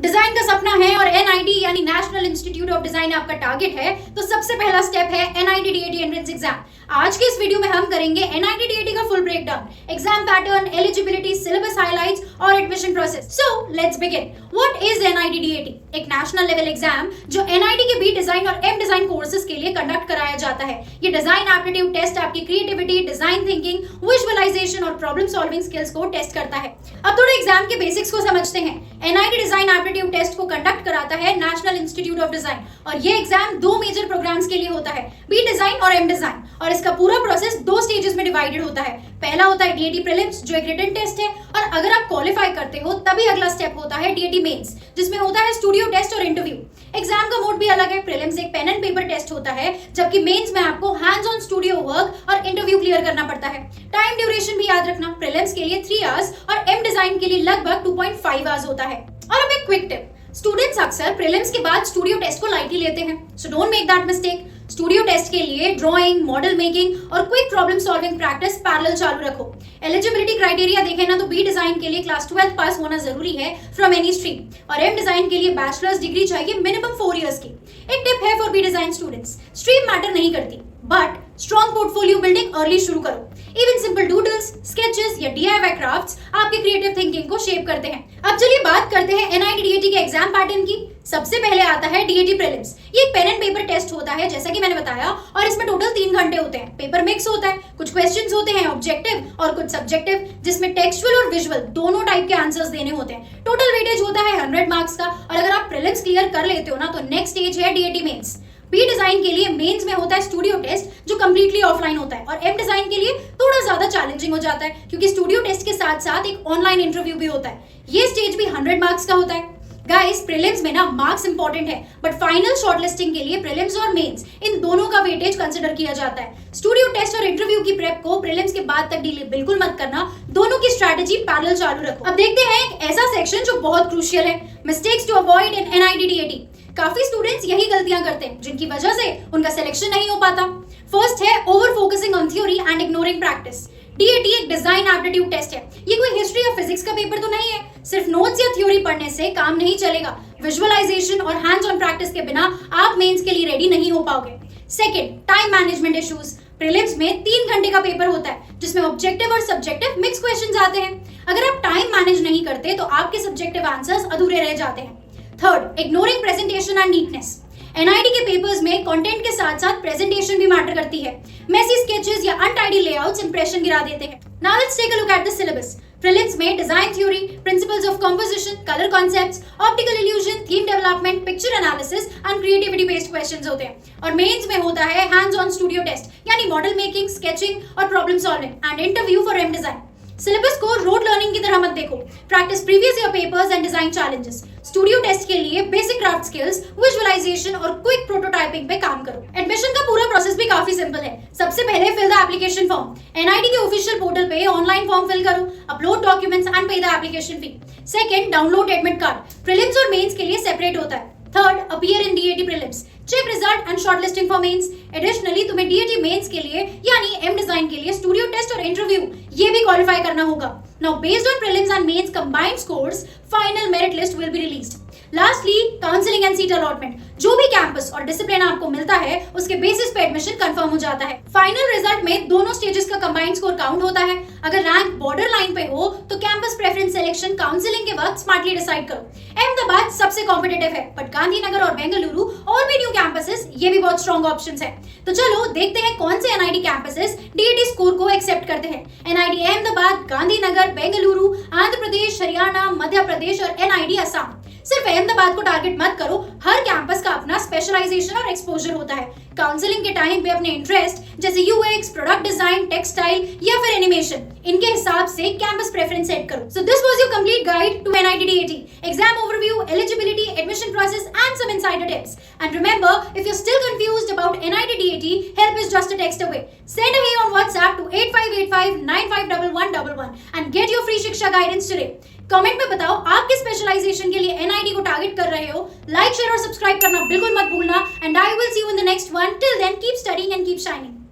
Design का सपना है और एनआईडी यानी नेशनल इंस्टीट्यूट ऑफ डिजाइन आपका टारगेट है, तो सबसे पहला स्टेप है एनआईडी डीएटी एंट्रेंस एग्जाम। आज के इस वीडियो में हम करेंगे एनआईडी डीएटी का full breakdown, exam pattern, eligibility, syllabus highlights और admission process. So let's begin. What is NID DAT? एक नेशनल लेवल एग्जाम जो एनआईडी के बी डिजाइन और एम डिजाइन कोर्सेज के लिए कंडक्ट कराया जाता है। ये डिजाइन एप्टीट्यूड टेस्ट आपकी क्रिएटिविटी, डिजाइन थिंकिंग, विजुअलाइजेशन और प्रॉब्लम सॉल्विंग स्किल्स को टेस्ट करता है। अब थोड़ा एग्जाम के बेसिक्स को समझते हैं। एनआईडी डिजाइन एप्टीट्यूड टेस्ट को कंडक्ट कराता है नेशनल इंस्टीट्यूट ऑफ डिजाइन और ये एग्जाम दो मेजर प्रोग्राम्स के लिए होता है, बी डिजाइन और एम डिजाइन। और इसका पूरा प्रोसेस दो स्टेजेस में डिवाइडेड होता है। पहला होता है डीएटी प्रीलिम्स जो एक रिटन टेस्ट है, और अगर आप क्वालिफाई करते हो तभी अगला स्टेप होता है डीएटी मेंस जिसमें होता है स्टूडियो टेस्ट और इंटरव्यू। एग्जाम का मोड भी अलग है। प्रीलिम्स एक पेन एंड पेपर टेस्ट होता है, जबकि मेंस में आपको हैंड्स ऑन स्टूडियो वर्क और इंटरव्यू क्लियर करना पड़ता है। टाइम ड्यूरेशन भी याद रखना, प्रीलिम्स के लिए 3 आवर्स और एम डिजाइन के लिए लगभग 2.5 आवर्स होता है। और अब एक क्विक टिप, स्टूडेंट्स अक्सर प्रीलिम्स के बाद स्टूडियो टेस्ट को लाइटली लेते हैं, so don't make that mistake. Studio test के लिए ड्राइंग, मॉडल मेकिंग और quick problem solving practice parallel चालू रखो। एलिजिबिलिटी क्राइटेरिया देखें ना तो बी डिजाइन के लिए क्लास 12 पास होना जरूरी है फ्रॉम एनी स्ट्रीम, और एम डिजाइन के लिए बैचलर्स डिग्री चाहिए मिनिमम 4 इयर्स की। एक टिप है for B design students, stream matter नहीं करती, but strong portfolio building early शुरू करो। इवन सिंपल डूडल्स, स्केचेस या डीआईवाई क्राफ्ट्स आपके क्रिएटिव थिंकिंग को शेप करते हैं। अब चलिए बात करते हैं एनआईडी डीएटी के एग्जाम पैटर्न की। सबसे पहले आता है डीएटी प्रीलिम्स। ये एक पेन एंड पेपर टेस्ट होता है जैसा कि मैंने बताया, और इसमें टोटल 3 घंटे होते हैं। पेपर मिक्स होता है, कुछ क्वेश्चंस होते हैं ऑब्जेक्टिव और कुछ सब्जेक्टिव, जिसमें टेक्सचुअल और विजुअल दोनों टाइप के आंसर्स देने होते हैं। टोटल वेटेज होता है 100 मार्क्स का, और अगर आप प्रीलिम्स क्लियर कर लेते हो ना तो नेक्स्ट स्टेज है डीएटी मेंस। बी डिजाइन के लिए मेंस में होता है स्टूडियो टेस्ट जो कंप्लीटली ऑफलाइन होता है, और एम डिजाइन के लिए थोड़ा ज्यादा चैलेंजिंग हो जाता है क्योंकि स्टूडियो टेस्ट के साथ साथ एक ऑनलाइन इंटरव्यू भी होता है। ये स्टेज भी 100 मार्क्स का होता है। गाइस, प्रीलिम्स में ना मार्क्स इंपॉर्टेंट है, बट फाइनल शॉर्टलिस्टिंग के लिए प्रीलिम्स और मेंस इन दोनों का वेटेज कंसीडर किया जाता है। स्टूडियो टेस्ट और इंटरव्यू की प्रेप को प्रीलिम्स के बाद तक डिले बिल्कुल मत करना, दोनों की स्ट्रैटेजी पैरेलल चालू रखो। अब देखते हैं एक ऐसा सेक्शन जो बहुत क्रूशियल है, mistakes to avoid in NID DAT. काफी स्टूडेंट्स यही गलतियां करते हैं जिनकी वजह से उनका सिलेक्शन नहीं हो पाता। फर्स्ट है over focusing on theory and ignoring practice. DAT एक डिजाइन एप्टीट्यूड टेस्ट है, ये कोई हिस्ट्री या फिजिक्स का पेपर तो नहीं है। सिर्फ नोट्स या थ्योरी पढ़ने से काम नहीं चलेगा। विजुअलाइजेशन और हैंड्स ऑन प्रैक्टिस के बिना आप मेंस के लिए रेडी नहीं हो पाओगे। Second, time management issues. Prelims में 3 घंटे का पेपर होता है जिसमें ऑब्जेक्टिव और सब्जेक्टिव मिक्स क्वेश्चंस आते हैं। अगर आप टाइम मैनेज नहीं करते तो आपके सब्जेक्टिव आंसर्स अधूरे रह जाते हैं। Third, ignoring presentation and neatness. NID के पेपर्स में कंटेंट के साथ साथ प्रेजेंटेशन भी मैटर करती है। मेसी स्केचेस या अनटाइडी लेआउट्स इंप्रेशन गिरा देते हैं। Now let's take a look at the syllabus. Prelims में design theory, principles of composition, colour concepts, optical illusion, theme development, picture analysis and creativity based questions होते हैं। और mains में होता है हैंड्स ऑन स्टूडियो टेस्ट यानी model making, sketching और problem solving and interview for M design. Syllabus को rote learning की तरह मत देखो, practice previous year papers and design challenges. Studio test के लिए बेसिक क्राफ्ट स्किल्स, विजुअलाइजेशन और क्विक प्रोटोटाइपिंग पे काम करो। एडमिशन का पूरा प्रोसेस भी काफी सिंपल है। सबसे पहले fill the application form. NID के ऑफिशियल पोर्टल पे ऑनलाइन फॉर्म फिल करो, upload documents and pay the application fee. Second, download admit card. Prelims और मेंस के लिए सेपरेट होता है। Third, appear in DAT prelims, check result and shortlisting for mains. Additionally तुम्हें DAT mains के लिए यानी एम डिजाइन के लिए स्टूडियो टेस्ट और इंटरव्यू ये भी क्वालिफाई करना होगा। Now based on prelims and mains combined scores, final merit list will be released. Lastly, counselling and seat allotment. जो भी कैंपस और डिसिप्लिन आपको मिलता है उसके बेसिस पे एडमिशन कंफर्म हो जाता है। फाइनल रिजल्ट में दोनों स्टेजेस का कंबाइंड स्कोर काउंट होता है। अगर रैंक बॉर्डर लाइन पे हो तो कैंपस प्रेफरेंस सिलेक्शन काउंसलिंग के वक्त स्मार्टली डिसाइड करो। अहमदाबाद सबसे कॉम्पिटिटिव है, बट गांधीनगर और बेंगलुरु और भी न्यू कैंपसेस ये भी बहुत स्ट्रॉन्ग ऑप्शंस है। तो चलो देखते हैं कौन से एनआईडी कैंपसेस डीएटी स्कोर को एक्सेप्ट करते हैं। एनआईडी अहमदाबाद, गांधीनगर, बेंगलुरु, आंध्र प्रदेश, हरियाणा, मध्य प्रदेश और एनआईडी असम। सिर्फ अहमदाबाद को टारगेट मत करो, हर कैंपस का अपना स्पेशलाइजेशन और एक्सपोजर होता है। काउंसलिंग के टाइम पे अपने इंटरेस्ट जैसे यूएक्स, प्रोडक्ट डिजाइन, टेक्सटाइल या फिर एनिमेशन, इनके हिसाब से कैंपस प्रेफरेंस सेट करो। So this was your complete guide to NID DAT, exam overview, eligibility, admission process and some insider tips. And remember, if you're still confused about NID DAT, help is just a text away. Send a hey on WhatsApp to 8585951111 and get your free शिक्षा guidance today. Comment में बताओ आप किस specialisation के लिए NID को target कर रहे हो। लाइक, शेयर और सब्सक्राइब करना बिल्कुल मत भूलना, and I will see you in the next one. Till then keep studying and keep shining.